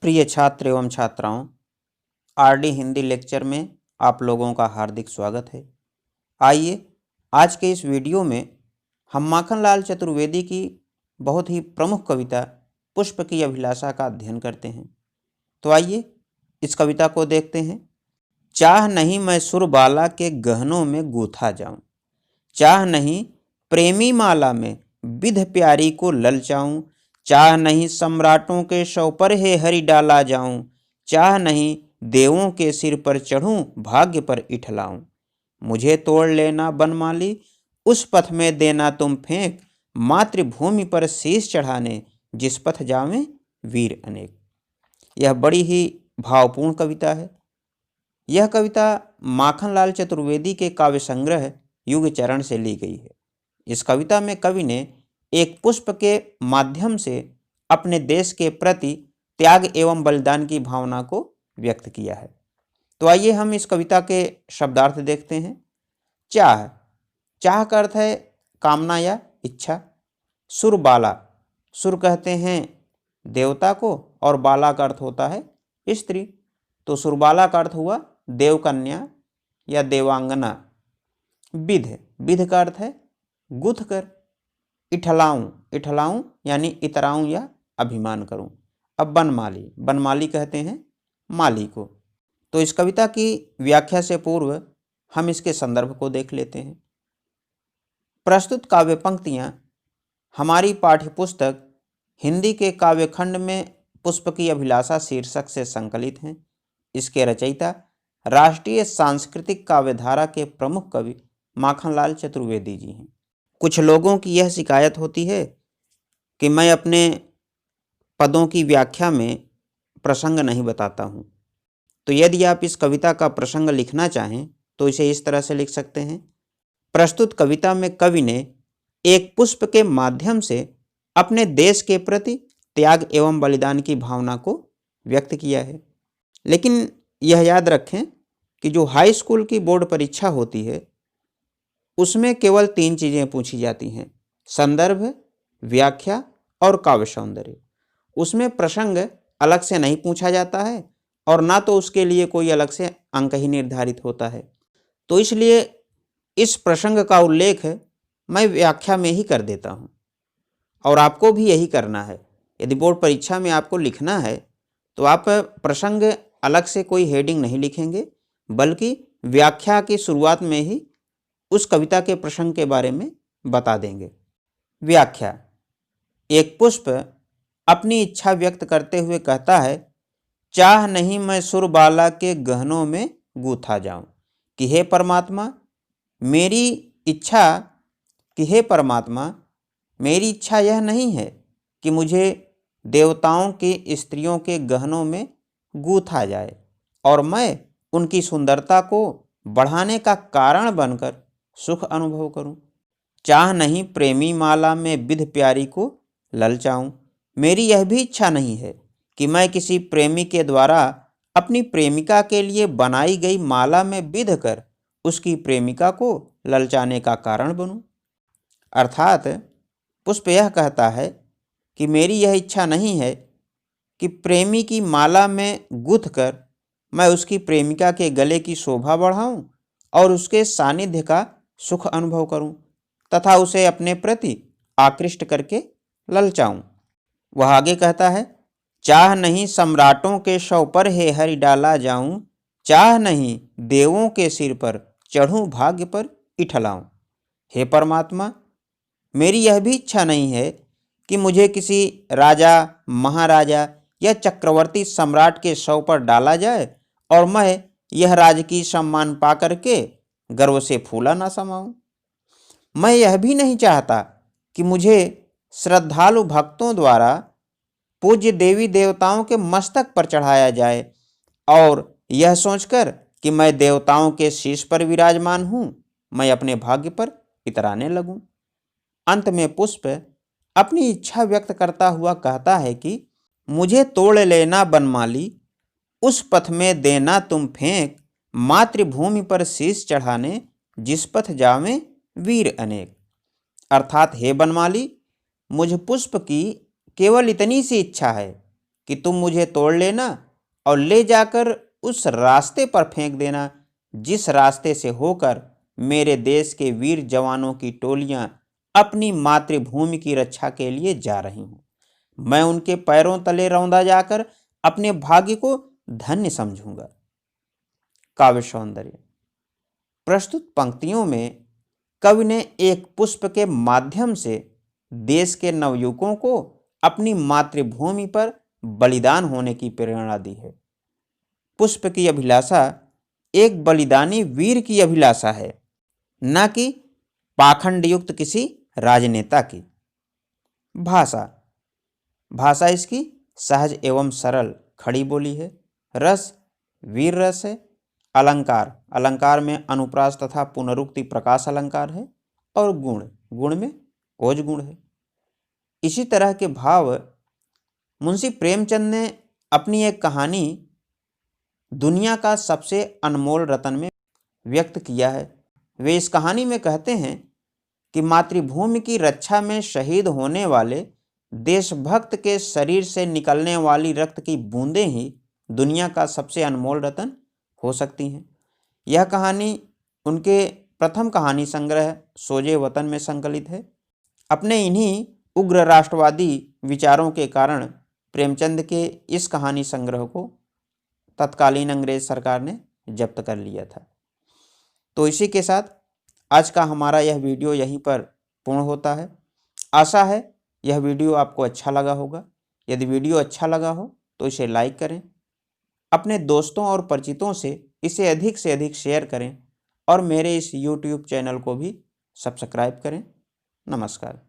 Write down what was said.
प्रिय छात्र एवं छात्राओं, आरडी हिंदी लेक्चर में आप लोगों का हार्दिक स्वागत है। आइए आज के इस वीडियो में हम माखनलाल चतुर्वेदी की बहुत ही प्रमुख कविता पुष्प की अभिलाषा का अध्ययन करते हैं। तो आइए इस कविता को देखते हैं। चाह नहीं मैं सुरबाला के गहनों में गूथा जाऊं, चाह नहीं प्रेमी माला में विध प्यारी को ललचाऊं, चाह नहीं सम्राटों के शव पर हे हरि डाला जाऊं, चाह नहीं देवों के सिर पर चढ़ूं भाग्य पर इठलाऊं। मुझे तोड़ लेना बनमाली, उस पथ में देना तुम फेंक, मातृभूमि पर शीश चढ़ाने जिस पथ जावें वीर अनेक। यह बड़ी ही भावपूर्ण कविता है। यह कविता माखनलाल चतुर्वेदी के काव्य संग्रह युग चरण से ली गई है। इस कविता में कवि ने एक पुष्प के माध्यम से अपने देश के प्रति त्याग एवं बलिदान की भावना को व्यक्त किया है। तो आइए हम इस कविता के शब्दार्थ देखते हैं। चाह, चाह का अर्थ है कामना या इच्छा। सुरबाला, सुर कहते हैं देवता को और बाला का अर्थ होता है स्त्री। तो सुरबाला का अर्थ हुआ देवकन्या या देवांगना। विध, विध का अर्थ है गुथ कर। इठलाऊं, इठलाऊं यानी इतराऊं या अभिमान करूं। अब बनमाली, बनमाली कहते हैं माली को। तो इस कविता की व्याख्या से पूर्व हम इसके संदर्भ को देख लेते हैं। प्रस्तुत काव्य पंक्तियां हमारी पाठ्यपुस्तक हिंदी के काव्यखंड में पुष्प की अभिलाषा शीर्षक से संकलित हैं। इसके रचयिता राष्ट्रीय सांस्कृतिक काव्यधारा के प्रमुख कवि माखनलाल चतुर्वेदी जी हैं। कुछ लोगों की यह शिकायत होती है कि मैं अपने पदों की व्याख्या में प्रसंग नहीं बताता हूँ। तो यदि आप इस कविता का प्रसंग लिखना चाहें तो इसे इस तरह से लिख सकते हैं। प्रस्तुत कविता में कवि ने एक पुष्प के माध्यम से अपने देश के प्रति त्याग एवं बलिदान की भावना को व्यक्त किया है। लेकिन यह याद रखें कि जो हाई स्कूल की बोर्ड परीक्षा होती है उसमें केवल 3 चीज़ें पूछी जाती हैं: संदर्भ, व्याख्या और काव्य सौंदर्य। उसमें प्रसंग अलग से नहीं पूछा जाता है और ना तो उसके लिए कोई अलग से अंक ही निर्धारित होता है। तो इसलिए इस प्रसंग का उल्लेख मैं व्याख्या में ही कर देता हूँ और आपको भी यही करना है। यदि बोर्ड परीक्षा में आपको लिखना है तो आप प्रसंग अलग से कोई हेडिंग नहीं लिखेंगे, बल्कि व्याख्या की शुरुआत में ही उस कविता के प्रसंग के बारे में बता देंगे। व्याख्या: एक पुष्प अपनी इच्छा व्यक्त करते हुए कहता है, चाह नहीं मैं सुरबाला के गहनों में गूथा जाऊं, कि हे परमात्मा मेरी इच्छा मेरी इच्छा यह नहीं है कि मुझे देवताओं की स्त्रियों के गहनों में गूथा जाए और मैं उनकी सुंदरता को बढ़ाने का कारण बनकर सुख अनुभव करूं। चाह नहीं प्रेमी माला में विध प्यारी को ललचाऊं, मेरी यह भी इच्छा नहीं है कि मैं किसी प्रेमी के द्वारा अपनी प्रेमिका के लिए बनाई गई माला में विध कर उसकी प्रेमिका को ललचाने का कारण बनूं। अर्थात पुष्प यह कहता है कि मेरी यह इच्छा नहीं है कि प्रेमी की माला में गुथ कर मैं उसकी प्रेमिका के गले की शोभा बढ़ाऊं और उसके सानिध्य का सुख अनुभव करूं तथा उसे अपने प्रति आकृष्ट करके ललचाऊं। वह आगे कहता है, चाह नहीं सम्राटों के शव पर हे हरि डाला जाऊं, चाह नहीं देवों के सिर पर चढ़ूं भाग्य पर इठलाऊं। हे परमात्मा मेरी यह भी इच्छा नहीं है कि मुझे किसी राजा, महाराजा या चक्रवर्ती सम्राट के शव पर डाला जाए और मैं यह राजकीय सम्मान पा करके गर्व से फूला ना समाऊं। मैं यह भी नहीं चाहता कि मुझे श्रद्धालु भक्तों द्वारा पूज्य देवी देवताओं के मस्तक पर चढ़ाया जाए और यह सोचकर कि मैं देवताओं के शीश पर विराजमान हूं, मैं अपने भाग्य पर इतराने लगूं। अंत में पुष्प अपनी इच्छा व्यक्त करता हुआ कहता है कि मुझे तोड़ लेना बनमाली, उस पथ में देना तुम फेंक, मातृभूमि पर शीश चढ़ाने जिस पथ जावें वीर अनेक। अर्थात हे बनमाली, मुझ पुष्प की केवल इतनी सी इच्छा है कि तुम मुझे तोड़ लेना और ले जाकर उस रास्ते पर फेंक देना जिस रास्ते से होकर मेरे देश के वीर जवानों की टोलियां अपनी मातृभूमि की रक्षा के लिए जा रही हूं। मैं उनके पैरों तले रौंदा जाकर अपने भाग्य को धन्य समझूंगा। काव्य सौंदर्य। प्रस्तुत पंक्तियों में कवि ने एक पुष्प के माध्यम से देश के नवयुवकों को अपनी मातृभूमि पर बलिदान होने की प्रेरणा दी है। पुष्प की अभिलाषा एक बलिदानी वीर की अभिलाषा है, न कि पाखंड युक्त किसी राजनेता की। भाषा। भाषा इसकी सहज एवं सरल खड़ी बोली है। रस वीर रस है। अलंकार। अलंकार में अनुप्रास तथा पुनरुक्ति प्रकाश अलंकार है। और गुण। गुण में ओज गुण है। इसी तरह के भाव मुंशी प्रेमचंद ने अपनी एक कहानी दुनिया का सबसे अनमोल रतन में व्यक्त किया है। वे इस कहानी में कहते हैं कि मातृभूमि की रक्षा में शहीद होने वाले देशभक्त के शरीर से निकलने वाली रक्त की बूंदें ही दुनिया का सबसे अनमोल रतन हो सकती हैं। यह कहानी उनके प्रथम कहानी संग्रह सोजे वतन में संकलित है। अपने इन्हीं उग्र राष्ट्रवादी विचारों के कारण प्रेमचंद के इस कहानी संग्रह को तत्कालीन अंग्रेज सरकार ने जब्त कर लिया था। तो इसी के साथ आज का हमारा यह वीडियो यहीं पर पूर्ण होता है। आशा है यह वीडियो आपको अच्छा लगा होगा। यदि वीडियो अच्छा लगा हो तो इसे लाइक करें, अपने दोस्तों और परिचितों से इसे अधिक से अधिक शेयर करें और मेरे इस YouTube चैनल को भी सब्सक्राइब करें। नमस्कार।